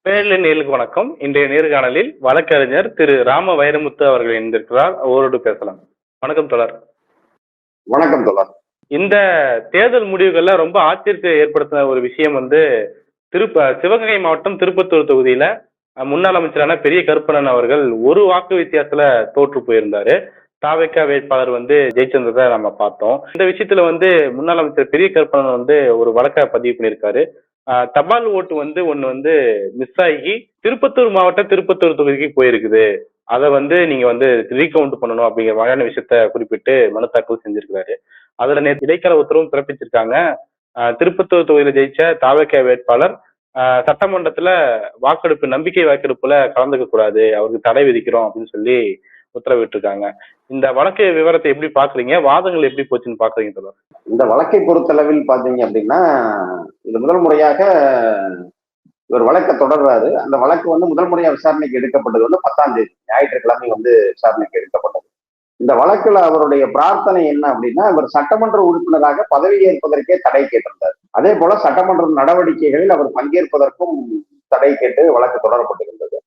பேரலை நேயர்களுக்கு வணக்கம். இன்றைய நேர்காணலில் வழக்கறிஞர் திரு ராம வைரமுத்து அவர்கள் இணைந்திருக்கிறார். அவரோடு பேசலாம். வணக்கம் தோழர். வணக்கம் தோழர். இந்த தேர்தல் முடிவுகள்ல ரொம்ப ஆச்சரியத்தை ஏற்படுத்தின ஒரு விஷயம் சிவகங்கை மாவட்டம் திருப்பத்தூர் தொகுதியில முன்னாள் அமைச்சரான பெரிய கருப்பணன் அவர்கள் ஒரு வாக்கு வித்தியாசத்துல தோற்று போயிருந்தாரு. தாவேக்கா வேட்பாளர் ஜெயிச்சிருந்ததை நம்ம பார்த்தோம். இந்த விஷயத்துல முன்னாள் அமைச்சர் பெரிய கருப்பணன் ஒரு வழக்க பதிவு பண்ணியிருக்காரு. தபால் ஓட்டு ஒண்ணு மிஸ் ஆகி திருப்பத்தூர் தொகுதிக்கு போயிருக்குது. அதை நீங்க ரீகவுண்ட் பண்ணணும் அப்படிங்கிற வகையான விஷயத்த குறிப்பிட்டு மனு தாக்கல் செஞ்சிருக்கிறாரு. அதுல நேற்று இடைக்கால உத்தரவும் பிறப்பிச்சிருக்காங்க. திருப்பத்தூர் தொகுதியில ஜெயிச்ச தாவேக்கா வேட்பாளர் சட்டமன்றத்துல நம்பிக்கை வாக்கெடுப்புல கலந்துக்க கூடாது, அவருக்கு தடை விதிக்கிறோம் அப்படின்னு சொல்லி உத்தரவிட்டிருக்காங்க. இந்த வழக்கு விவரத்தை எப்படி பாக்குறீங்க? வாதங்கள் எப்படி போச்சுன்னு பாக்குறீங்க தொடர்? இந்த வழக்கை பொறுத்தளவில் பாத்தீங்க அப்படின்னா, இது முதல் முறையாக இவர் வழக்கை தொடர்றாரு. அந்த வழக்கு முதல் முறையா விசாரணைக்கு எடுக்கப்பட்டது 10ஆம் தேதி ஞாயிற்றுக்கிழமை விசாரணைக்கு எடுக்கப்பட்டது. இந்த வழக்குல அவருடைய பிரார்த்தனை என்ன அப்படின்னா, இவர் சட்டமன்ற உறுப்பினராக பதவி ஏற்பதற்கே தடை கேட்டிருந்தார். அதே போல சட்டமன்ற நடவடிக்கைகளில் அவர் பங்கேற்பதற்கும் தடை கேட்டு வழக்கு தொடரப்பட்டிருந்தது.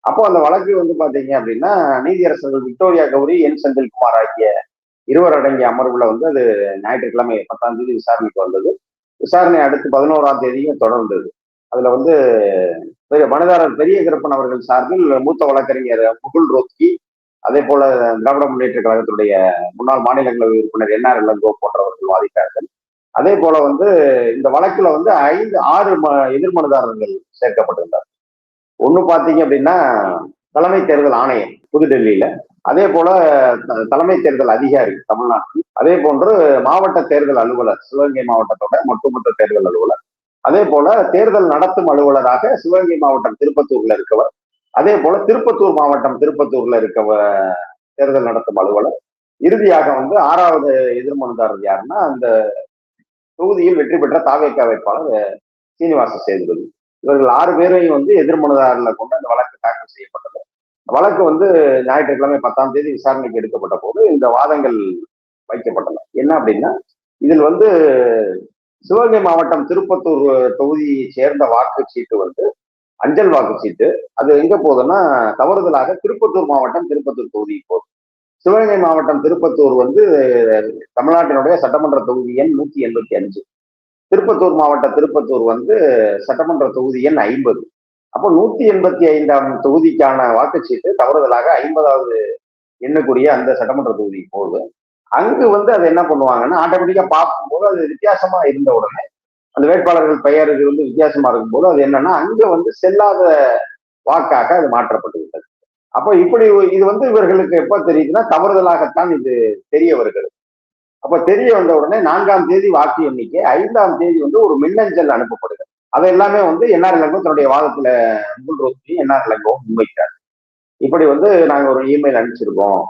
அப்போ அந்த வழக்கு பாத்தீங்க அப்படின்னா, நீதியரசர்கள் விக்டோரியா கௌரி, என் செந்தில்குமார் ஆகிய இருவர் அடங்கிய அமர்வுல அது ஞாயிற்றுக்கிழமை 10ஆம் தேதி விசாரணைக்கு வந்தது. விசாரணை அடுத்து 11ஆம் தேதியும் தொடர்ந்தது. அதுல மனுதாரர் பெரிய கருப்பன் அவர்கள் சார்பில் மூத்த வழக்கறிஞர் முகுல் ரோத்கி, அதே போல திராவிட முன்னேற்ற கழகத்துடைய முன்னாள் மாநிலங்களவை உறுப்பினர் என்ஆர் இளங்கோ போன்றவர்கள் வாதிட்டார்கள். அதே போல இந்த வழக்குல 6 எதிர் மனுதாரர்கள் சேர்க்கப்பட்டிருந்தார். ஒண்ணு பாத்தீங்க அப்படின்னா, தலைமை தேர்தல் ஆணையம் புதுடெல்லியில, அதே போல தலைமை தேர்தல் அதிகாரி தமிழ்நாட்டில், அதே போன்று மாவட்ட தேர்தல் அலுவலர் சிவகங்கை மாவட்டத்தோட ஒட்டுமொத்த தேர்தல் அலுவலர், அதே போல தேர்தல் நடத்தும் அலுவலராக சிவகங்கை மாவட்டம் திருப்பத்தூர்ல இருக்கவர், அதே போல திருப்பத்தூர் மாவட்டம் திருப்பத்தூர்ல இருக்கவர் தேர்தல் நடத்தும் அலுவலர், இறுதியாக 6வது எதிர் மனுதாரர் யாருன்னா அந்த தொகுதியில் வெற்றி பெற்ற தாவேக்கா வேட்பாளர் சீனிவாச சேதுபதி. இவர்கள் 6 பேரையும் எதிர் மனுதாரர்ல கொண்டு அந்த வழக்கு தாக்கல் செய்யப்பட்டது. வழக்கு ஞாயிற்றுக்கிழமை 10ஆம் தேதி விசாரணைக்கு எடுக்கப்பட்ட போது இந்த வாதங்கள் வைக்கப்பட்டன. என்ன அப்படின்னா, இதில் சிவகங்கை மாவட்டம் திருப்பத்தூர் தொகுதியை சேர்ந்த வாக்குச்சீட்டு அஞ்சல் வாக்குச்சீட்டு அது எங்க போகுதுன்னா, தவறுதலாக திருப்பத்தூர் மாவட்டம் திருப்பத்தூர் தொகுதிக்கு போகுது. சிவகங்கை மாவட்டம் திருப்பத்தூர் தமிழ்நாட்டினுடைய சட்டமன்ற தொகுதி எண் 185. திருப்பத்தூர் மாவட்ட திருப்பத்தூர் சட்டமன்ற தொகுதி எண் 50. அப்போ 185ஆம் தொகுதிக்கான வாக்குச்சீட்டு தவறுதலாக 50வது எண்ணக்கூடிய அந்த சட்டமன்ற தொகுதிக்கு போகுது. அங்கு அது என்ன பண்ணுவாங்கன்னா, ஆட்டோமேட்டிக்கா பார்க்கும்போது அது வித்தியாசமா இருந்த உடனே அந்த வேட்பாளர்கள் பெயர் இது வித்தியாசமா இருக்கும்போது அது என்னன்னா, அங்க செல்லாத வாக்காக அது மாற்றப்பட்டு விட்டது. அப்போ இப்படி இது இவர்களுக்கு எப்ப தெரியுதுன்னா, தவறுதலாகத்தான் இது தெரிய வருகிறது. அப்ப தெரிய வந்த உடனே 4ஆம் தேதி வாக்கு எண்ணிக்கை, 5ஆம் தேதி ஒரு மின்னஞ்சல் அனுப்பப்படுகிறது. அதை எல்லாமே என்ஆர் இளங்கோ தன்னுடைய வாதத்துல முகுல் ரோத்கி என்ஆர் இளங்கோ முன்வைக்கிறார். இப்படி நாங்க ஒரு இமெயில் அனுப்பிச்சிருக்கோம்.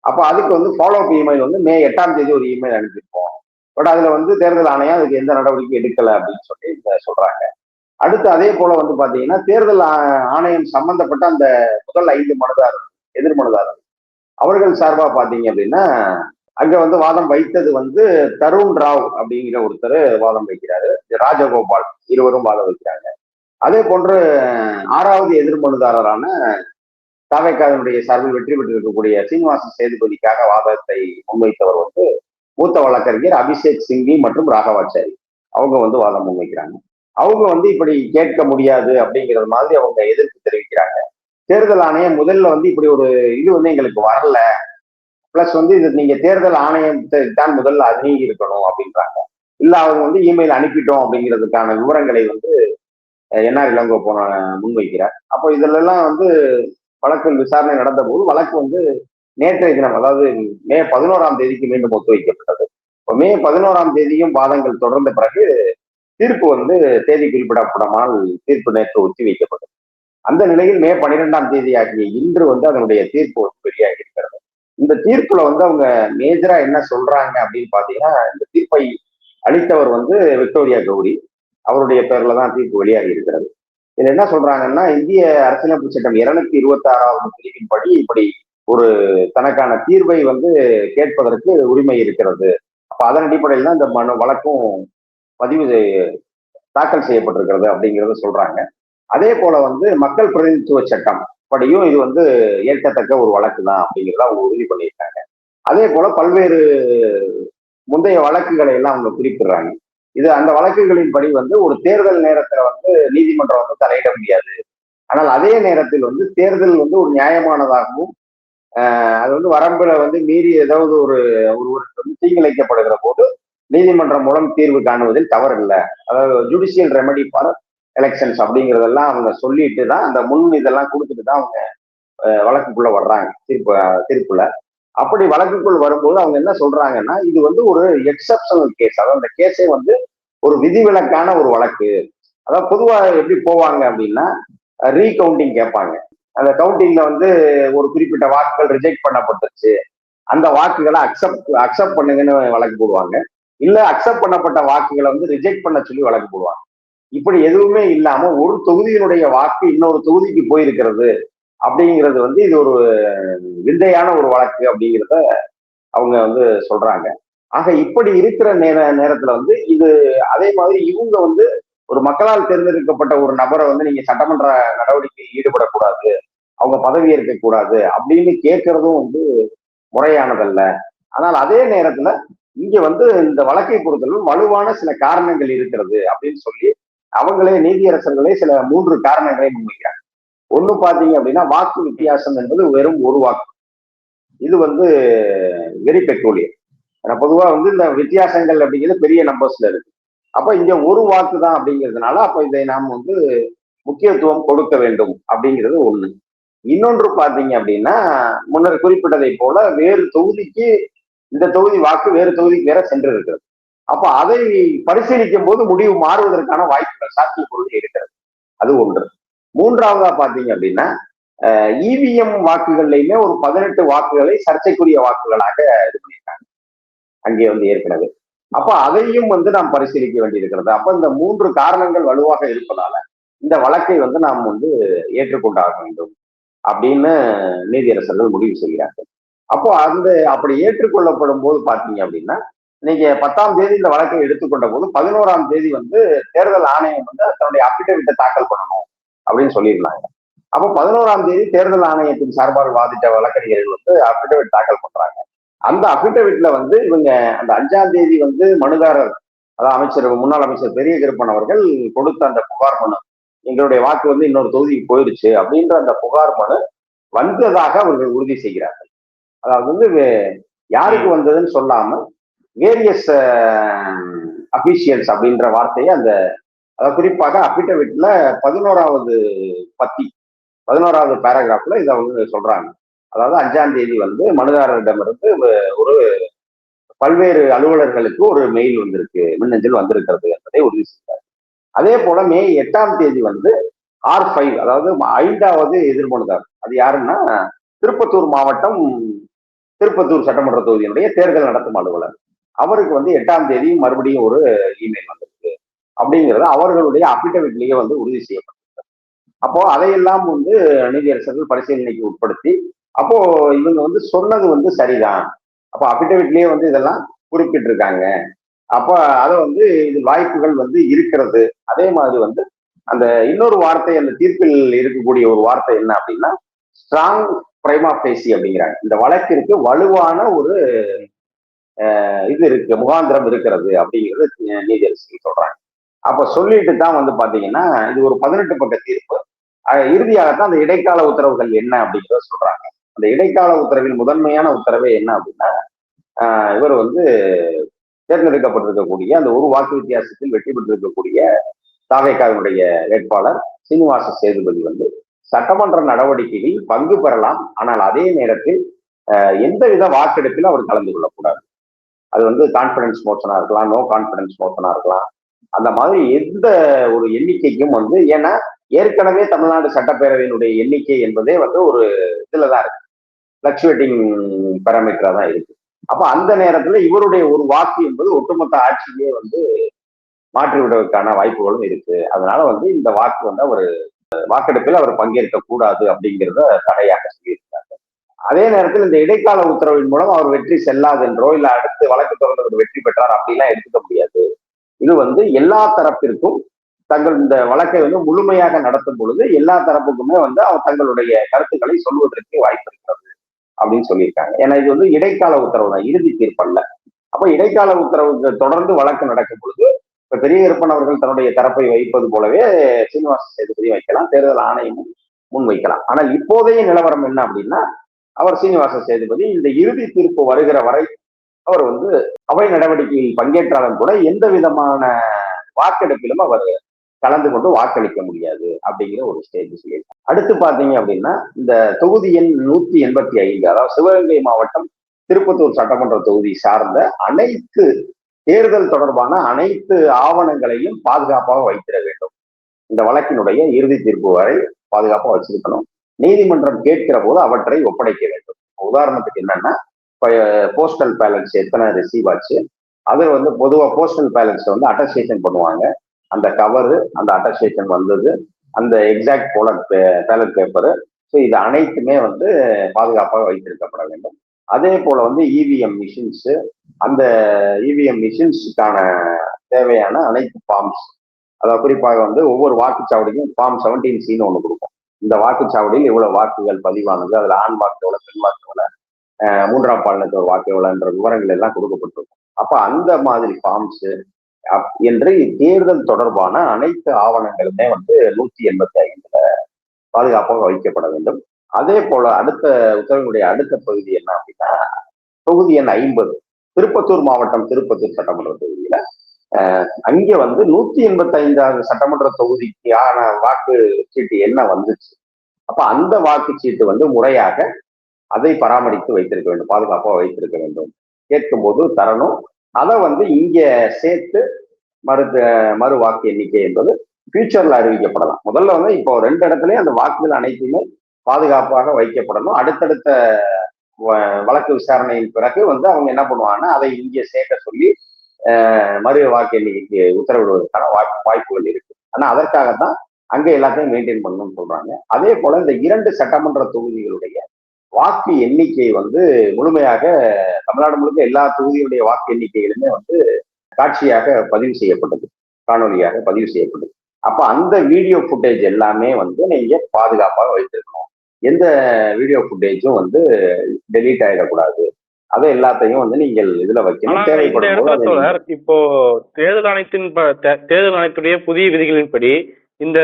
அப்ப அதுக்கு ஃபாலோ அப் இமெயில் மே 8ஆம் தேதி ஒரு இமெயில் அனுப்பியிருக்கோம். பட் அதுல தேர்தல் ஆணையம் அதுக்கு எந்த நடவடிக்கை எடுக்கல அப்படின்னு சொல்லி சொல்றாங்க. அடுத்து அதே போல பாத்தீங்கன்னா, தேர்தல் ஆணையம் சம்பந்தப்பட்ட அந்த முதல் 5 மனுதாரர் எதிர் மனுதாரர் அவர்கள் சார்பா பாத்தீங்க அப்படின்னா, அங்க வாதம் வைத்தது தருண் ராவ் அப்படிங்கிற ஒருத்தர் வாதம் வைக்கிறாரு, ராஜகோபால் இருவரும் வாதம் வைக்கிறாங்க. அதே போன்று 6வது எதிர் மனுதாரரான தாவேக்காவினுடைய சார்பில் வெற்றி பெற்றிருக்கக்கூடிய சீனிவாச சேதுபதிக்காக வாதத்தை முன்வைத்தவர் மூத்த வழக்கறிஞர் அபிஷேக் சிங்கி மற்றும் ராகவாச்சாரி. அவங்க வாதம் முன்வைக்கிறாங்க. அவங்க இப்படி கேட்க முடியாது அப்படிங்கிறது மாதிரி அவங்க எதிர்ப்பு தெரிவிக்கிறாங்க. தேர்தல் ஆணையம் முதல்ல இப்படி ஒரு இது எங்களுக்கு வரல, பிளஸ் இது நீங்க தேர்தல் ஆணையத்தை தான் முதல்ல அணுகி இருக்கணும் அப்படின்றாங்க. இல்ல அவங்க இமெயில் அனுப்பிட்டோம் அப்படிங்கிறதுக்கான விவரங்களை என்ஆர் இளங்கோ முன்வைக்கிறார். அப்போ இதுல எல்லாம் வழக்கில் விசாரணை நடந்த போது வழக்கு நேற்றைய தினம், அதாவது மே 11ஆம் தேதிக்கு மீண்டும் ஒத்துவைக்கப்பட்டது. மே 11ஆம் தேதியும் வாதங்கள் தொடர்ந்த பிறகு தீர்ப்பு தேதி குறிப்பிடப்படாமல் தீர்ப்பு நேற்று ஒத்தி வைக்கப்பட்டது. அந்த நிலையில் மே 12ஆம் தேதி ஆகிய இன்று அதனுடைய தீர்ப்பு வெளியாகி இருக்கிறது. இந்த தீர்ப்புல அவங்க மேஜரா என்ன சொல்றாங்க அப்படின்னு பாத்தீங்கன்னா, இந்த தீர்ப்பை அளித்தவர் விக்டோரியா கௌரி, அவருடைய பேர்ல தான் தீர்ப்பு வெளியாகி இருக்கிறது. இதுல என்ன சொல்றாங்கன்னா, இந்திய அரசியலமைப்பு சட்டம் 226வது பிரிவின்படி இப்படி ஒரு தனக்கான தீர்வை கேட்பதற்கு உரிமை இருக்கிறது. அப்ப அதன் அடிப்படையில் தான் இந்த வழக்கும் பதிவு தாக்கல் செய்யப்பட்டிருக்கிறது அப்படிங்கிறத சொல்றாங்க. அதே போல வந்து மக்கள் பிரதிநிதித்துவ சட்டம் படியும் இது வந்து ஏற்கத்தக்க ஒரு வழக்கு தான் அப்படிங்கிறத அவங்க உறுதி பண்ணியிருக்காங்க. அதே போல பல்வேறு முந்தைய வழக்குகளை எல்லாம் அவங்க குறிப்பிடுறாங்க. இது அந்த வழக்குகளின்படி வந்து ஒரு தேர்தல் நேரத்துல வந்து நீதிமன்றம் வந்து தலையிட முடியாது. ஆனால் அதே நேரத்தில் வந்து தேர்தல் வந்து ஒரு நியாயமானதாகவும் அது வந்து வரம்புல வந்து மீறி ஏதாவது ஒருவருக்கு வந்து தீங்கிழைக்கப்படுகிற போது நீதிமன்றம் மூலம் தீர்வு காணுவதில் தவறில்லை. அதாவது ஜுடிஷியல் ரெமெடி ஃபார் எலெக்ஷன்ஸ் அப்படிங்கிறதெல்லாம் அவங்க சொல்லிட்டு தான் அந்த இதெல்லாம் கொடுத்துட்டு தான் அவங்க வழக்குக்குள்ள வர்றாங்க தீர்ப்புல. அப்படி வழக்குக்குள் வரும்போது அவங்க என்ன சொல்றாங்கன்னா இது வந்து ஒரு எக்ஸப்ஷனல் கேஸ். அதாவது அந்த கேஸே வந்து ஒரு விதிவிலக்கான ஒரு வழக்கு. அதாவது பொதுவா எப்படி போவாங்க அப்படின்னா ரீகவுண்டிங் கேட்பாங்க. அந்த கவுண்டிங்ல வந்து ஒரு குறிப்பிட்ட வாக்குகள் ரிஜெக்ட் பண்ணப்பட்டுருச்சு, அந்த வாக்குகளை அக்செப்ட் பண்ணுங்கன்னு வழக்கு போடுவாங்க. இல்ல அக்செப்ட் பண்ணப்பட்ட வாக்குகளை வந்து ரிஜெக்ட் பண்ண சொல்லி வழக்கு போடுவாங்க. இப்படி எதுவுமே இல்லாம ஒரு தொகுதியினுடைய வாக்கு இன்னொரு தொகுதிக்கு போயிருக்கிறது அப்படிங்கிறது வந்து இது ஒரு விந்தையான ஒரு வழக்கு அப்படிங்கிறத அவங்க வந்து சொல்றாங்க. ஆக இப்படி இருக்கிற நேரத்துல வந்து இது அதே மாதிரி இவங்க வந்து ஒரு மக்களால் தேர்ந்தெடுக்கப்பட்ட ஒரு நபரை வந்து நீங்க சட்டமன்ற நடவடிக்கையில் ஈடுபடக்கூடாது, அவங்க பதவி ஏற்க கூடாது அப்படின்னு கேட்கறதும் வந்து முறையானதல்ல. ஆனால் அதே நேரத்துல இங்க வந்து இந்த வழக்கை பொறுத்தளவு வலுவான சில காரணங்கள் இருக்கிறது அப்படின்னு சொல்லி அவங்களே நீதியரசர்களே சில 3 காரணங்களை முன்வைக்கிறாங்க. ஒண்ணு பாத்தீங்க அப்படின்னா வாக்கு வித்தியாசம் என்பது வெறும் ஒரு வாக்கு. இது வந்து வெரி பெட்ரோலியம். ஏன்னா பொதுவா வந்து இந்த வித்தியாசங்கள் அப்படிங்கிறது பெரிய நம்பர்ஸ்ல இருக்கு. அப்ப இங்க ஒரு வாக்கு தான் அப்படிங்கிறதுனால அப்ப இதை நாம் வந்து முக்கியத்துவம் கொடுக்க வேண்டும் அப்படிங்கிறது ஒண்ணு. இன்னொன்று பாத்தீங்க அப்படின்னா முன்னர் குறிப்பிட்டதை போல வேறு தொகுதிக்கு இந்த தொகுதி வாக்கு வேறு தொகுதிக்கு வேற சென்று இருக்கிறது. அப்ப அதை பரிசீலிக்கும் போது முடிவு மாறுவதற்கான வாய்ப்புகள் சாத்தியப்பொருள் இருக்கிறது. அது ஒன்று. மூன்றாவதா பாத்தீங்க அப்படின்னா இவிஎம் வாக்குகள்லையுமே ஒரு 18 வாக்குகளை சர்ச்சைக்குரிய வாக்குகளாக இது பண்ணியிருக்காங்க அங்கே வந்து ஏற்கனவே. அப்ப அதையும் வந்து நாம் பரிசீலிக்க வேண்டியிருக்கிறது. அப்ப இந்த 3 காரணங்கள் வலுவாக இருப்பதால இந்த வழக்கை வந்து நாம் வந்து ஏற்றுக்கொண்டாக வேண்டும் அப்படின்னு நீதியரசர்கள் முடிவு செய்கிறார்கள். அப்போ அப்படி ஏற்றுக்கொள்ளப்படும் போது பாத்தீங்க அப்படின்னா இன்னைக்கு 10ஆம் தேதி இந்த வழக்கை எடுத்துக்கொண்ட போது 11ஆம் தேதி வந்து தேர்தல் ஆணையம் வந்து தன்னுடைய அபிடவிட்டை தாக்கல் பண்ணணும் அப்படின்னு சொல்லியிருந்தாங்க. அப்போ 11ஆம் தேதி தேர்தல் ஆணையத்தின் சார்பாக வாதிட்ட வழக்கறிஞர்கள் வந்து அபிடவிட் தாக்கல் பண்றாங்க. அந்த அபிடவிட்ல வந்து இவங்க அந்த 5ஆம் தேதி வந்து மனுதாரர் அதாவது முன்னாள் அமைச்சர் பெரிய கருப்பன் அவர்கள் கொடுத்த அந்த புகார் மனு, எங்களுடைய வாக்கு வந்து இன்னொரு தொகுதிக்கு போயிடுச்சு அப்படின்ற அந்த புகார் மனு வந்ததாக அவர்கள் உறுதி செய்கிறார்கள். அதாவது வந்து யாருக்கு வந்ததுன்னு சொல்லாம வேரியஸ் அபிஷியல்ஸ் அப்படின்ற வார்த்தையை அதாவது குறிப்பாக அபிடவிட்ல 11வது பத்தி 11வது பேராகிராஃப்ல இதை அவங்க சொல்றாங்க. அதாவது 5ஆம் தேதி வந்து மனுதாரரிடமிருந்து ஒரு பல்வேறு அலுவலர்களுக்கு ஒரு மெயில் வந்திருக்கு, மின்னஞ்சல் வந்திருக்கிறது என்பதை உறுதி செய்தார். அதே போல மே 8ஆம் தேதி வந்து R5 அதாவது 5வது எதிர்மனுதார், அது யாருன்னா திருப்பத்தூர் மாவட்டம் திருப்பத்தூர் சட்டமன்ற தொகுதியினுடைய தேர்தல் நடத்தும் அலுவலர், அவருக்கு வந்து 8ஆம் தேதி மறுபடியும் ஒரு இமெயில் வந்திருக்கு அப்படிங்கிறது அவர்களுடைய அபிடவிட்லேயே வந்து உறுதி செய்யப்பட்டிருக்கு. அப்போ அதையெல்லாம் வந்து நீதியரசர்கள் பரிசீலனைக்கு உட்படுத்தி அப்போ இவங்க வந்து சொன்னது வந்து சரிதான், அப்போ அபிடவிட்லயே வந்து இதெல்லாம் குறிப்பிட்டிருக்காங்க, அப்போ அதை வந்து இது வாய்ப்புகள் வந்து இருக்கிறது. அதே மாதிரி வந்து அந்த இன்னொரு வார்த்தை அந்த தீர்ப்பில் இருக்கக்கூடிய ஒரு வார்த்தை என்ன அப்படின்னா ஸ்ட்ராங் பிரைமா பேசி அப்படிங்கிறாங்க. இந்த வழக்கிற்கு வலுவான ஒரு இது இருக்கு, முகாந்திரம் இருக்கிறது அப்படிங்கிறது நீதியரசர்கள் சொல்றாங்க. அப்ப சொல்லிட்டு தான் வந்து பாத்தீங்கன்னா இது ஒரு 18 பக்க தீர்ப்பு. இறுதியாகத்தான் அந்த இடைக்கால உத்தரவுகள் என்ன அப்படிங்கிறத சொல்றாங்க. அந்த இடைக்கால உத்தரவின் முதன்மையான உத்தரவே என்ன அப்படின்னா இவர் வந்து தேர்ந்தெடுக்கப்பட்டிருக்கக்கூடிய அந்த ஒரு வாக்கு வித்தியாசத்தில் வெற்றி பெற்றிருக்கக்கூடிய தாவேகாவினுடைய வேட்பாளர் சீனிவாச சேதுபதி வந்து சட்டமன்ற நடவடிக்கையில் பங்கு பெறலாம், ஆனால் அதே நேரத்தில் எந்தவித வாக்கெடுப்பில் அவர் கலந்து கொள்ளக்கூடாது. அது வந்து கான்பிடன்ஸ் மோஷனா இருக்கலாம், நோ கான்பிடன்ஸ் மோஷனா இருக்கலாம், அந்த மாதிரி எந்த ஒரு எண்ணிக்கைக்கும் வந்து ஏன்னா ஏற்கனவே தமிழ்நாடு சட்டப்பேரவையினுடைய எண்ணிக்கை என்பதே வந்து ஒரு இதுலதான் இருக்கு, பிளக்சுவேட்டிங் பேராமீட்டரா தான் இருக்கு. அப்ப அந்த நேரத்துல இவருடைய ஒரு வாக்கு என்பது ஒட்டுமொத்த ஆட்சியே வந்து மாற்றிவிடுவதற்கான வாய்ப்புகளும் இருக்கு. அதனால வந்து இந்த வாக்கு வந்து அவர் வாக்கெடுப்பில் அவர் பங்கேற்க கூடாது அப்படிங்கிறத தடையாக சொல்லியிருக்காங்க. அதே நேரத்தில் இந்த இடைக்கால உத்தரவின் மூலம் அவர் வெற்றி செல்லாது என்றோ இல்ல அடுத்து வழக்கு தொடர்ந்தவர் வெற்றி பெற்றார் அப்படிலாம் எடுத்துக்க முடியாது. இது வந்து எல்லா தரப்பிற்கும் தங்கள் இந்த வழக்கை வந்து முழுமையாக நடத்தும் பொழுது எல்லா தரப்புக்குமே வந்து அவர் தங்களுடைய கருத்துக்களை சொல்வதற்கு வாய்ப்பு இருக்கிறது அப்படின்னு சொல்லியிருக்காங்க. ஏன்னா இது வந்து இடைக்கால உத்தரவு தான், இறுதி தீர்ப்பல்ல. அப்ப இடைக்கால உத்தரவுக்கு தொடர்ந்து வழக்கு நடக்கும் பொழுது இப்ப பெரிய கருப்பன் அவர்கள் தன்னுடைய தரப்பை வைப்பது போலவே சீனிவாச சேதுபதி வைக்கலாம், தேர்தல் ஆணையமும் முன் வைக்கலாம். ஆனால் இப்போதைய நிலவரம் என்ன அப்படின்னா, அவர் சீனிவாச சேதுபதி இந்த இறுதி தீர்ப்பு வருகிற வரை அவர் வந்து அவை நடவடிக்கையில் பங்கேற்றாலும் கூட எந்த விதமான வாக்கெடுப்பிலும் அவர் கலந்து கொண்டு வாக்களிக்க முடியாது அப்படிங்கிற ஒரு ஸ்டேஜ் சொல்லியிருக்காங்க. அடுத்து பாத்தீங்க அப்படின்னா, இந்த தொகுதி எண் 185, அதாவது சிவகங்கை மாவட்டம் திருப்பத்தூர் சட்டமன்ற தொகுதி சார்ந்த அனைத்து தேர்தல் தொடர்பான அனைத்து ஆவணங்களையும் பாதுகாப்பாக வைத்திட வேண்டும். இந்த வழக்கினுடைய இறுதி தீர்ப்பு வரை பாதுகாப்பாக வச்சிருக்கணும். நீதிமன்றம் கேட்கிற போது அவற்றை ஒப்படைக்க வேண்டும். உதாரணத்துக்கு என்னன்னா, போஸ்டல் பேலன்ஸ் எத்தனை ரிசீவ் ஆச்சு, அது வந்து பொதுவாக போஸ்டல் பேலன்ஸ் வந்து அட்டஸ்டேஷன் பண்ணுவாங்க. அந்த கவரு, அந்த அட்டஸ்டேஷன் வந்தது, அந்த எக்ஸாக்ட் பேலட் பேப்பரு, ஸோ இது அனைத்துமே வந்து பாதுகாப்பாக வைத்திருக்கப்பட வேண்டும். அதே போல வந்து இவிஎம் மிஷின்ஸ், அந்த இவிஎம் மிஷின்ஸுக்கான தேவையான அனைத்து ஃபார்ம்ஸ், அதாவது குறிப்பாக வந்து ஒவ்வொரு வாக்குச்சாவடிக்கும் ஃபார்ம் 17C ஒன்று கொடுக்கும். இந்த வாக்குச்சாவடியில் இவ்வளவு வாக்குகள் பதிவானது, அதுல ஆண் வாக்கு எவ்வளவு, பெண் வாக்கு எவ்வளவு, மூன்றாம் பாலினத்து ஒரு வாக்கு எவ்வளவுன்ற விவரங்கள் எல்லாம் கொடுக்கப்பட்டிருக்கும். அப்ப அந்த மாதிரி ஃபார்ம்ஸ் என்று தேர்தல் தொடர்பான அனைத்து ஆவணங்களுமே வந்து 185 பாதுகாப்பாக வைக்கப்பட வேண்டும். அதே போல அடுத்த உத்தரவுடைய அடுத்த பகுதி என்ன அப்படின்னா, தொகுதி எண் 50 திருப்பத்தூர் மாவட்டம் திருப்பத்தூர் சட்டமன்ற தொகுதியில அங்க வந்து 185வது சட்டமன்ற தொகுதிக்கான வாக்கு சீட்டு என்ன வந்துச்சு. அப்ப அந்த வாக்குச்சீட்டு வந்து முறையாக அதை பராமரித்து வைத்திருக்க வேண்டும், பாதுகாப்பாக வைத்திருக்க வேண்டும். கேட்கும்போது தரணும். அதை வந்து இங்க சேர்த்து மறு வாக்கு எண்ணிக்கை என்பது ஃபியூச்சர்ல அறிவிக்கப்படலாம். முதல்ல வந்து இப்போ 2 இடத்துலயும் அந்த வாக்குகள் அனைத்துமே பாதுகாப்பாக வைக்கப்படணும். அடுத்தடுத்த வழக்கு விசாரணையின் பிறகு வந்து அவங்க என்ன பண்ணுவாங்கன்னா, அதை இங்கே சேர்க்க சொல்லி மறு வாக்கு எண்ணிக்கைக்கு உத்தரவிடுவதற்கான வாய்ப்புகள் இருக்கு. ஆனா அதற்காகத்தான் அங்க எல்லாத்தையும் மெயின்டைன் பண்ணணும்னு சொல்றாங்க. அதே போல இந்த 2 சட்டமன்ற தொகுதிகளுடைய வாக்கு எண்ணிக்கை வந்து முழுமையாக தமிழ்நாடு முழுக்க எல்லா தொகுதியுடைய வாக்கு எண்ணிக்கைகளுமே வந்து காட்சியாக பதிவு செய்யப்பட்டது, காணொலியாக பதிவு செய்யப்பட்டது. அப்ப அந்த வீடியோ ஃபுட்டேஜ் எல்லாமே வந்து நீங்க பாதுகாப்பாக வைத்திருக்கணும். எந்த வீடியோ ஃபுட்டேஜும் வந்து டெலீட் ஆயிடக்கூடாது. அதை எல்லாத்தையும் வந்து நீங்கள் இதுல வைக்கணும். தேவைப்படும். இப்போ தேர்தல் ஆணையத்துடைய புதிய விதிகளின்படி இந்த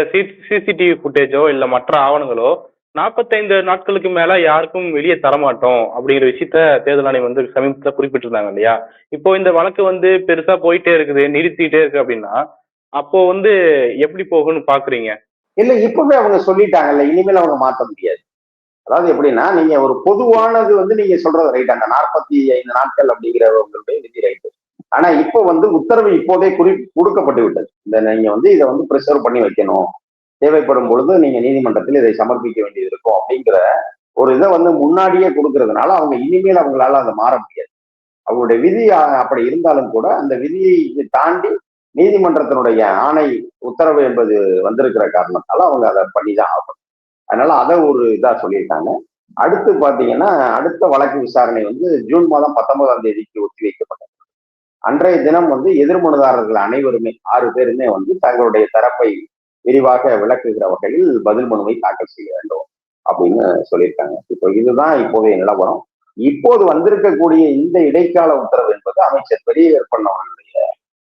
சிசிடிவி ஃபுட்டேஜோ இல்ல மற்ற ஆவணங்களோ 45 நாட்களுக்கு மேல யாருக்கும் வெளியே தரமாட்டோம் அப்படிங்கிற விஷயத்த தேர்தல் ஆணையம் வந்து சமீபத்தில் குறிப்பிட்டிருந்தாங்க இல்லையா? இப்போ இந்த வழக்கு வந்து பெருசா போயிட்டே இருக்குது, நிறுத்திட்டே இருக்கு அப்படின்னா அப்போ வந்து எப்படி போகும்னு பாக்குறீங்க? இல்ல, இப்பவே அவங்க சொல்லிட்டாங்கல்ல, இனிமேல் அவங்க மாற்ற முடியாது. அதாவது எப்படின்னா, நீங்க ஒரு பொதுவானது வந்து நீங்க சொல்றது ரைட், அந்த 45 நாட்கள் அப்படிங்கிற உங்களுடைய விதி ரைட்டு. ஆனா இப்போ வந்து உத்தரவு இப்போதே கொடுக்கப்பட்டு விட்டது. இந்த நீங்க வந்து இதை வந்து ப்ரிசர்வ் பண்ணி வைக்கணும், தேவைப்படும் பொழுது நீங்க நீதிமன்றத்தில் இதை சமர்ப்பிக்க வேண்டியது இருக்கும் அப்படிங்கிற ஒரு இதை வந்து முன்னாடியே கொடுக்கறதுனால அவங்க இனிமேல் அவங்களால அதை மாற முடியாது. அவங்களுடைய விதி அப்படி இருந்தாலும் கூட அந்த விதியை தாண்டி நீதிமன்றத்தினுடைய ஆணை உத்தரவு என்பது வந்திருக்கிற காரணத்தால அவங்க அதை பண்ணிதான் ஆகணும். அதனால அதை ஒரு இதா சொல்லியிருக்காங்க. அடுத்து பாத்தீங்கன்னா, அடுத்த வழக்கு விசாரணை வந்து ஜூன் மாதம் 19ஆம் தேதிக்கு ஒத்தி வைக்கப்பட்டது. அன்றைய தினம் வந்து எதிர்மனுதாரர்கள் அனைவருமே 6 பேருமே வந்து தங்களுடைய தரப்பை விரிவாக விளக்குகிற வகையில் பதில் மனுவை தாக்கல் செய்ய வேண்டும் அப்படின்னு சொல்லியிருக்காங்க. இப்போ இதுதான் இப்போதைய நிலவரம். இப்போது வந்திருக்கக்கூடிய இந்த இடைக்கால உத்தரவு என்பது அமைச்சர் பெரிய கருப்பன் அவர்களுடைய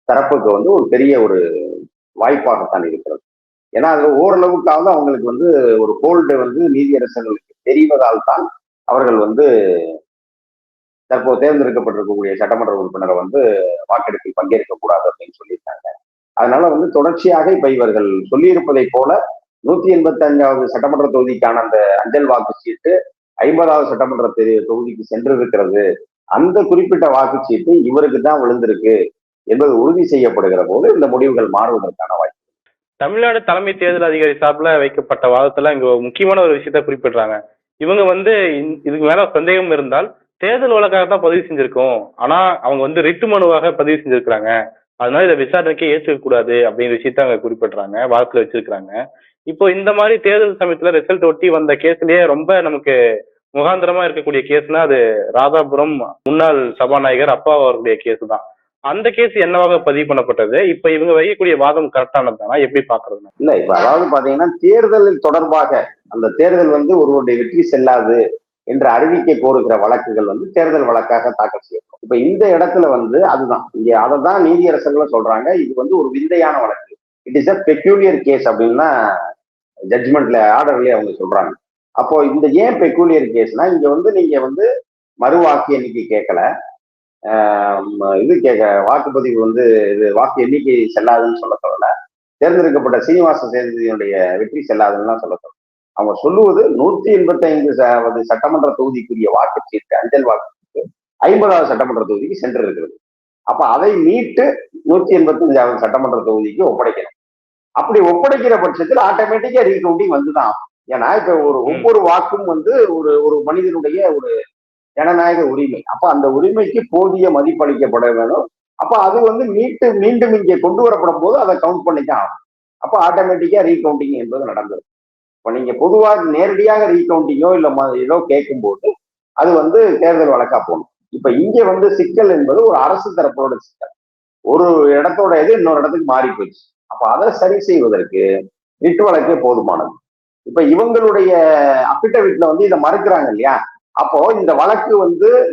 தரப்புக்கு வந்து ஒரு பெரிய ஒரு வாய்ப்பாகத்தான் இருக்கிறது. ஏன்னா அது ஓரளவுக்காவது அவங்களுக்கு வந்து ஒரு ஹோல்டு வந்து நீதியரசர்களுக்கு தெரிவதால் தான் அவர்கள் வந்து தற்போது தேர்ந்தெடுக்கப்பட்டிருக்கக்கூடிய சட்டமன்ற உறுப்பினரை வந்து வாக்கெடுப்பில் பங்கேற்க கூடாது அப்படின்னு சொல்லியிருக்காங்க. அதனால வந்து தொடர்ச்சியாக இப்ப இவர்கள் சொல்லியிருப்பதை போல 185வது சட்டமன்ற தொகுதிக்கான அந்த அஞ்சல் வாக்கு சீட்டு 50வது சட்டமன்ற தொகுதிக்கு சென்றிருக்கிறது. அந்த குறிப்பிட்ட வாக்குச்சீட்டு இவருக்கு தான் விழுந்திருக்கு என்பது உறுதி செய்யப்படுகிற போது இந்த முடிவுகள் மாறுவதற்கான வாய்ப்பு. தமிழ்நாடு தலைமை தேர்தல் அதிகாரி சார்பில் வைக்கப்பட்ட வாதத்துல இங்க முக்கியமான ஒரு விஷயத்த குறிப்பிடுறாங்க. இவங்க வந்து இதுக்கு மேல சந்தேகம் இருந்தால் தேர்தல் வழக்காக தான் பதிவு செஞ்சிருக்கோம், ஆனா அவங்க வந்து ரிட்டு மனுவாக பதிவு செஞ்சிருக்கிறாங்க, அதனால இதை விசாரணைக்கே ஏற்றுக்க கூடாது அப்படிங்கிற விஷயத்த அவங்க குறிப்பிடுறாங்க, வாதத்துல வச்சிருக்கிறாங்க. இப்போ இந்த மாதிரி தேர்தல் சமயத்துல ரிசல்ட் ஒட்டி வந்த கேஸ்லயே ரொம்ப நமக்கு முகாந்திரமா இருக்கக்கூடிய கேஸ்னா அது ராதாபுரம் முன்னாள் சபாநாயகர் அப்பா அவர்களுடைய கேஸ் தான். அந்த கேஸ் என்னவாக பதிவு பண்ணப்பட்டது? இப்ப இவங்க வைக்கக்கூடிய வாதம் கரெக்டானதுதானா? எப்படி பாக்குறது? இல்ல இப்ப அதாவது பாத்தீங்கன்னா தேர்தல் தொடர்பாக அந்த தேர்தல் ஒருவருடைய வெற்றி செல்லாது என்ற அறிவிக்கை கோருகிற வழக்குகள் தேர்தல் வழக்காக தாக்கல் செய்யப்படும். இப்ப இந்த இடத்துல அதுதான் இங்க அதை தான் நீதியரசர்களும் சொல்றாங்க. இது ஒரு விந்தையான வழக்கு. It is a peculiar case அப்படின்னா ஜட்ஜ்மெண்ட்ல ஆர்டர்லயே அவங்க சொல்றாங்க. அப்போ இந்த ஏன் பெக்யூலியர் கேஸ்னா இங்க நீங்க மறுவாக்கு எண்ணிக்கை கேட்கல, இது கேட்க வாக்குப்பதிவு இது வாக்கு எண்ணிக்கை செல்லாதுன்னு சொல்ல சொல்லல, தேர்ந்தெடுக்கப்பட்ட சீனிவாச சேதுபதியினுடைய வெற்றி செல்லாதுன்னு சொல்ல சொல்லல. அவங்க சொல்லுவது 185 சட்டமன்ற தொகுதிக்குரிய வாக்குச்சீட்டு அஞ்சல் வாக்கு 50வது சட்டமன்ற தொகுதிக்கு சென்று இருக்கிறது. அப்ப அதை மீட்டு 185வது சட்டமன்ற தொகுதிக்கு ஒப்படைக்கணும். அப்படி ஒப்படைக்கிற பட்சத்தில் ஆட்டோமேட்டிக்கா ரீகவுண்டிங் வந்துதான். ஏன்னா இப்ப ஒவ்வொரு வாக்கும் ஒரு ஒரு மனிதனுடைய ஒரு ஜனநாயக உரிமை. அப்ப அந்த உரிமைக்கு போதிய மதிப்பளிக்கப்பட வேணும். அப்ப அது மீண்டும் இங்கே கொண்டு வரப்படும் போது அதை கவுண்ட் பண்ணித்தான் ஆகும். அப்ப ஆட்டோமேட்டிக்கா ரீகவுண்டிங் என்பது நடந்தது. இப்ப நீங்க பொதுவாக நேரடியாக ரீகவுண்டிங்கோ இல்ல ஏதோ கேட்கும் போது அது தேர்தல் வழக்கா போகணும். இப்ப இங்க சிக்கல் என்பது ஒரு அரசு தரப்போட சிக்கல். ஒரு இடத்தோட இது இன்னொரு இடத்துக்கு மாறி போச்சு. அப்ப அதை சரி செய்வதற்கு ரிட் வழக்கே போதுமானது. இப்ப இவங்களுடைய அபிடவிட்ல இதை மறுக்கிறாங்க இல்லையா? அப்போ இந்த வழக்கு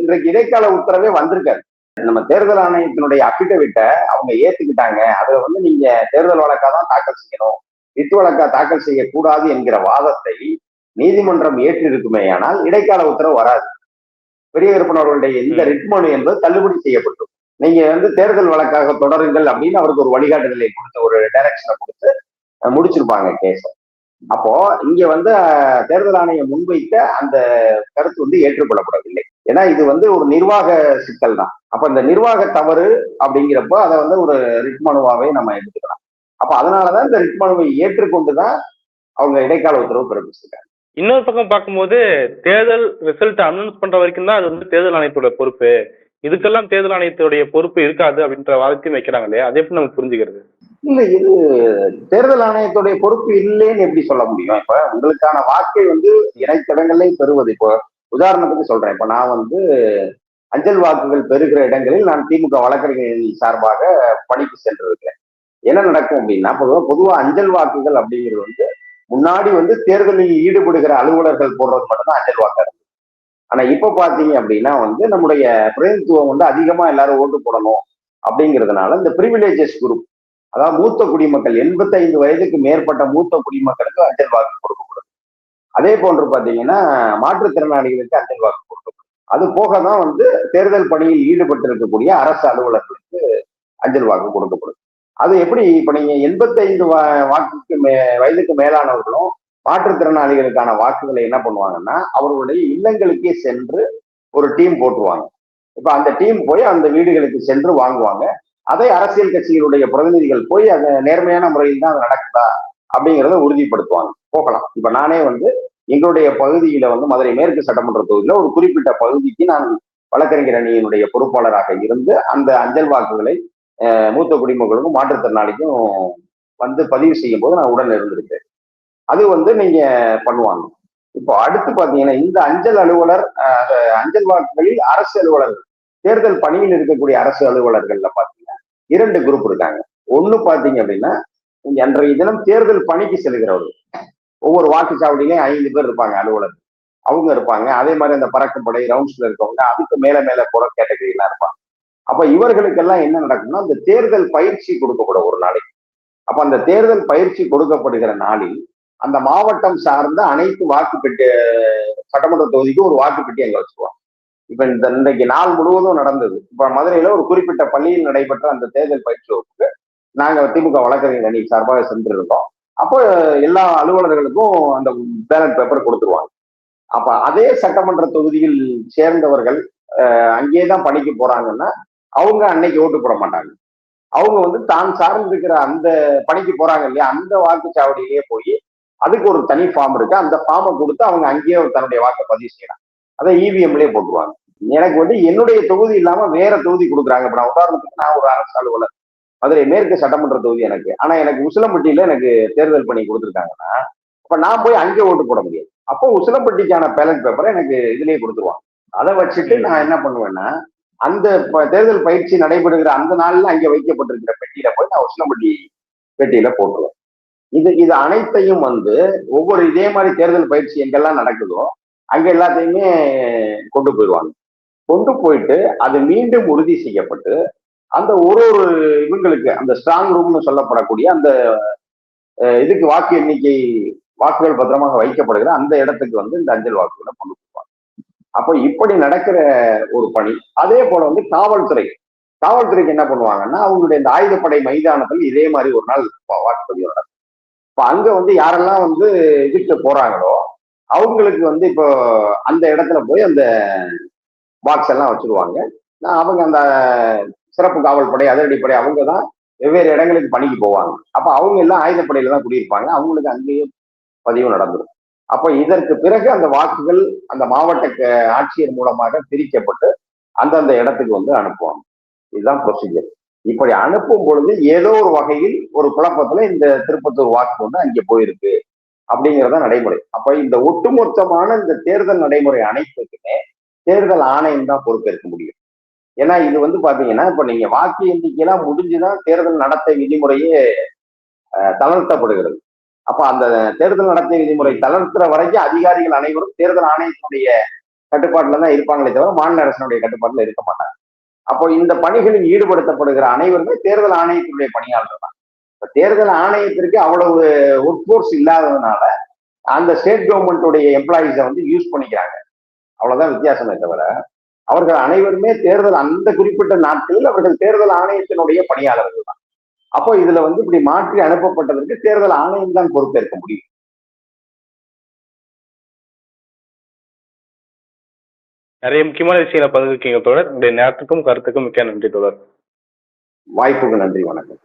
இன்றைக்கு இடைக்கால உத்தரவே வந்திருக்காரு. நம்ம தேர்தல் ஆணையத்தினுடைய அபிடவிட்டை அவங்க ஏத்துக்கிட்டாங்க. அதுல நீங்க தேர்தல் வழக்கா தான் தாக்கல் செய்யணும், ரிட் வழக்கா தாக்கல் செய்யக்கூடாது என்கிற வாதத்தை நீதிமன்றம் ஏற்றிருக்குமே, ஆனால் இடைக்கால உத்தரவு வராது. பெரிய கருப்பன் அவர்களுடைய இந்த ரிட் மனு என்பது தள்ளுபடி செய்யப்பட்டது. நீங்க தேர்தல் வழக்காக தொடருங்கள் அப்படின்னு அவருக்கு ஒரு வழிகாட்டுதலை கொடுத்து ஒரு டைரக்ஷனை கொடுத்து முடிச்சிருப்பாங்க கேஸ. அப்போ இங்க தேர்தல் ஆணையம் முன்வைத்த அந்த கருத்து ஏற்றுக்கொள்ளப்படவில்லை. ஏன்னா இது ஒரு நிர்வாக சிக்கல் தான். அப்ப இந்த நிர்வாக தவறு அப்படிங்கிறப்போ அதை ஒரு ரிட் மனுவாவே நம்ம எடுத்துக்கலாம். அப்ப அதனாலதான் இந்த ரிட் மனுவை ஏற்றுக்கொண்டுதான் அவங்க இடைக்கால உத்தரவு பிறப்பிச்சிருக்காங்க. இன்னொரு பக்கம் பார்க்கும்போது தேர்தல் ரிசல்ட் அனௌன்ஸ் பண்ற வரைக்கும் தான் அது தேர்தல் ஆணையத்தோட பொறுப்பு, இதுக்கெல்லாம் தேர்தல் ஆணையத்துடைய பொறுப்பு இருக்காது அப்படின்ற வாதத்தையும் வைக்கிறாங்க இல்லையா? அதை எப்படி நம்ம புரிஞ்சுக்கிறது? இல்ல இது தேர்தல் ஆணையத்துடைய பொறுப்பு இல்லைன்னு எப்படி சொல்ல முடியும்? இப்ப உங்களுக்கான வாக்கை இணைத்தடங்களையும் பெறுவது. இப்போ உதாரணத்துக்கு சொல்றேன். இப்ப நான் அஞ்சல் வாக்குகள் பெறுகிற இடங்களில் நான் திமுக வழக்கறிஞர் சார்பாக பணிக்கு சென்றிருக்கிறேன். என்ன நடக்கும் அப்படின்னா பொதுவா அஞ்சல் வாக்குகள் அப்படிங்கிறது முன்னாடி தேர்தலில் ஈடுபடுகிற அலுவலர்கள் போடுறது மட்டும்தான் அஞ்சல் வாக்கா இருக்கு. ஆனா இப்ப பாத்தீங்க அப்படின்னா நம்முடைய பிரதிநிதித்துவம் அதிகமா எல்லாரும் ஓட்டு போடணும் அப்படிங்கிறதுனால இந்த பிரிவிலேஜஸ் குரூப், அதாவது மூத்த குடிமக்கள் 85 வயதுக்கு மேற்பட்ட மூத்த குடிமக்களுக்கு அஞ்சல் வாக்கு கொடுக்கப்படும். அதே போன்று பாத்தீங்கன்னா மாற்றுத்திறனாளிகளுக்கு அஞ்சல் வாக்கு கொடுக்கப்படும். அது போக தான் தேர்தல் பணியில் ஈடுபட்டு இருக்கக்கூடிய அரசு அலுவலர்களுக்கு அஞ்சல் வாக்கு கொடுக்கப்படும். அது எப்படி இப்ப நீங்க 85 வாக்குக்கு வயதுக்கு மேலானவர்களும் மாற்றுத்திறனாளிகளுக்கான வாக்குகளை என்ன பண்ணுவாங்கன்னா அவர்களுடைய இல்லங்களுக்கே சென்று ஒரு டீம் போட்டுருவாங்க. இப்ப அந்த டீம் போய் அந்த வீடுகளுக்கு சென்று வாங்குவாங்க. அதை அரசியல் கட்சிகளுடைய பிரதிநிதிகள் போய் அதை நேர்மையான முறையில் தான் அது நடக்குதா அப்படிங்கிறத உறுதிப்படுத்துவாங்க. போகலாம். இப்ப நானே எங்களுடைய பகுதியில மதுரை மேற்கு சட்டமன்ற தொகுதியில ஒரு குறிப்பிட்ட பகுதிக்கு நான் வழக்கறிஞர் அணியினுடைய பொறுப்பாளராக இருந்து அந்த அஞ்சல் வாக்குகளை மூத்த குடிமக்களுக்கும் மாற்றுத்திறனாளிக்கும் பதிவு செய்யும் போது நான் உடன் இருந்திருக்கேன். அது நீங்க பண்ணுவாங்க. இப்போ அடுத்து பாத்தீங்கன்னா இந்த அஞ்சல் அலுவலர் அஞ்சல் வாக்குகளில் அரசு அலுவலர்கள் தேர்தல் பணியில் இருக்கக்கூடிய அரசு அலுவலர்கள்ல பாத்தீங்கன்னா 2 குரூப் இருக்காங்க. ஒண்ணு பாத்தீங்க அப்படின்னா அன்றைய தினம் தேர்தல் பணிக்கு செல்கிறவர்கள் ஒவ்வொரு வாக்குச்சாவடியிலையும் 5 பேர் இருப்பாங்க அலுவலர், அவங்க இருப்பாங்க. அதே மாதிரி அந்த பறக்கும் படை ரவுண்ட்ஸ்ல இருக்கவங்க அதுக்கு மேல போற கேட்டகரியெல்லாம் இருப்பாங்க. அப்ப இவர்களுக்கெல்லாம் என்ன நடக்கும்னா அந்த தேர்தல் பயிற்சி கொடுக்கப்படும் ஒரு நாளைக்கு. அப்ப அந்த தேர்தல் பயிற்சி கொடுக்கப்படுகிற நாளில் அந்த மாவட்டம் சார்ந்த அனைத்து வாக்குப்பெட்டி சட்டமன்ற தொகுதிக்கு ஒரு வாக்குப்பெட்டி அங்க வச்சுக்குவாங்க. இப்ப இன்றைக்கு நாள் முழுவதும் நடந்தது. இப்ப மதுரையில ஒரு குறிப்பிட்ட பள்ளியில் நடைபெற்ற அந்த தேர்தல் பயிற்சி வகுப்புக்கு நாங்க திமுக வழக்கறிஞர் அணி சார்பாக சென்றிருந்தோம். அப்போ எல்லா அலுவலர்களுக்கும் அந்த பேலட் பேப்பர் கொடுத்துருவாங்க. அப்ப அதே சட்டமன்ற தொகுதியில் சேர்ந்தவர்கள் அங்கேதான் பணிக்கு போறாங்கன்னா அவங்க அன்னைக்கு ஓட்டு போட மாட்டாங்க. அவங்க தான் சார்ந்து இருக்கிற அந்த பணிக்கு போறாங்க இல்லையா, அந்த வாக்குச்சாவடியிலேயே போய் அதுக்கு ஒரு தனி ஃபார்ம் இருக்கு. அந்த ஃபார்மை கொடுத்து அவங்க அங்கேயே தன்னுடைய வாக்கை பதிவு செய்யலாம். அதை இவிஎம்லயே போட்டுருவாங்க. எனக்கு என்னுடைய தொகுதி இல்லாம வேற தொகுதி கொடுக்குறாங்க. இப்ப நான் உதாரணத்துக்கு நான் ஒரு அரசு அலுவலர், மதுரை மேற்கு சட்டமன்ற தொகுதி எனக்கு. ஆனா எனக்கு உசிலம்பட்டியில எனக்கு தேர்தல் பணி கொடுத்துருக்காங்கன்னா அப்ப நான் போய் அங்கே ஓட்டு போட முடியாது. அப்போ உசிலம்பட்டிக்கான பேலட் பேப்பரை எனக்கு இதுலயே கொடுத்துருவாங்க. அதை வச்சுட்டு நான் என்ன பண்ணுவேன்னா அந்த தேர்தல் பயிற்சி நடைபெறுகிற அந்த நாள்ல அங்கே வைக்கப்பட்டிருக்கிற பெட்டியில போய் நான் உசிலம்பட்டி பெட்டியில போட்டுருவேன். இது அனைத்தையும் வந்து ஒவ்வொரு இதே மாதிரி தேர்தல் பயிற்சி எங்கெல்லாம் நடக்குதோ அங்க எல்லாத்தையுமே கொண்டு போயிடுவாங்க. கொண்டு போயிட்டு அது மீண்டும் உறுதி செய்யப்பட்டு அந்த ஒரு இவங்களுக்கு அந்த ஸ்ட்ராங் ரூம்னு சொல்லப்படக்கூடிய அந்த இதுக்கு வாக்கு எண்ணிக்கை வாக்குகள் பத்திரமாக வைக்கப்படுகிற அந்த இடத்துக்கு வந்து இந்த அஞ்சல் வாக்குகளை கொண்டு போவாங்க. அப்போ இப்படி நடக்கிற ஒரு பணி. அதே போல வந்து காவல்துறைக்கு என்ன பண்ணுவாங்கன்னா அவங்களுடைய இந்த ஆயுதப்படை மைதானத்தில் இதே மாதிரி ஒரு நாள் வாக்குப்பதிவு நடக்கும். இப்ப அங்க வந்து யாரெல்லாம் வந்து இதுக்கு போறாங்களோ அவங்களுக்கு வந்து இப்போ அந்த இடத்துல போய் அந்த பாக்ஸ் எல்லாம் வச்சிருவாங்க. அவங்க அந்த சிறப்பு காவல் படை அதிரடிப்படை அவங்க தான் வெவ்வேறு இடங்களுக்கு பணிக்கு போவாங்க. அப்ப அவங்க எல்லாம் ஆயுதப்படையில தான் குடியிருப்பாங்க. அவங்களுக்கு அங்கேயே பதிவு நடந்துடும். அப்ப இதற்கு பிறகு அந்த வாக்குகள் அந்த மாவட்ட ஆட்சியர் மூலமாக பிரிக்கப்பட்டு அந்தந்த இடத்துக்கு வந்து அனுப்புவாங்க. இதுதான் ப்ரொசீஜர். இப்படி அனுப்பும் பொழுது ஏதோ ஒரு வகையில் ஒரு குழப்பத்துல இந்த திருப்பத்தூர் வாக்கு வந்து அங்கே போயிருக்கு அப்படிங்கிறத நடைமுறை. அப்ப இந்த ஒட்டுமொத்தமான இந்த தேர்தல் நடைமுறை அனைத்துக்குமே தேர்தல் ஆணையம் தான் பொறுப்பேற்க முடியும். ஏன்னா இது வந்து பாத்தீங்கன்னா இப்ப நீங்க வாக்கு எண்ணிக்கையெல்லாம் முடிஞ்சுதான் தேர்தல் நடத்தை விதிமுறையே தளர்த்தப்படுகிறது. அப்ப அந்த தேர்தல் நடத்தை விதிமுறை தளர்த்துற வரைக்கும் அதிகாரிகள் அனைவரும் தேர்தல் ஆணையத்தினுடைய கட்டுப்பாட்டுல தான் இருப்பாங்களே தவிர மாநில அரசினுடைய கட்டுப்பாட்டுல இருக்க மாட்டாங்க. அப்போ இந்த பணிகளில் ஈடுபடுத்தப்படுகிற அனைவருமே தேர்தல் ஆணையத்தினுடைய பணியாளர்கள் தான். இப்ப தேர்தல் ஆணையத்திற்கு அவ்வளவு ஒர்க் ஃபோர்ஸ் இல்லாததுனால அந்த ஸ்டேட் கவர்மெண்ட்டுடைய எம்ப்ளாயிஸை வந்து யூஸ் பண்ணிக்கிறாங்க. அவ்வளவுதான் வித்தியாசமே தவிர அவர்கள் அனைவருமே தேர்தல் அந்த குறிப்பிட்ட நாட்களில் அவர்கள் தேர்தல் ஆணையத்தினுடைய பணியாளர்கள் தான். அப்போ இதுல வந்து இப்படி மாற்றி அனுப்பப்பட்டதற்கு தேர்தல் ஆணையம் தான் பொறுப்பேற்க முடியும். நிறைய முக்கியமான விஷயங்களை பகிர்ந்துருக்கீங்க தோழர். உங்களுடைய நேரத்துக்கும் கருத்துக்கும் மிக்க நன்றி தோழர். வாய்ப்புக்கு நன்றி, வணக்கம்.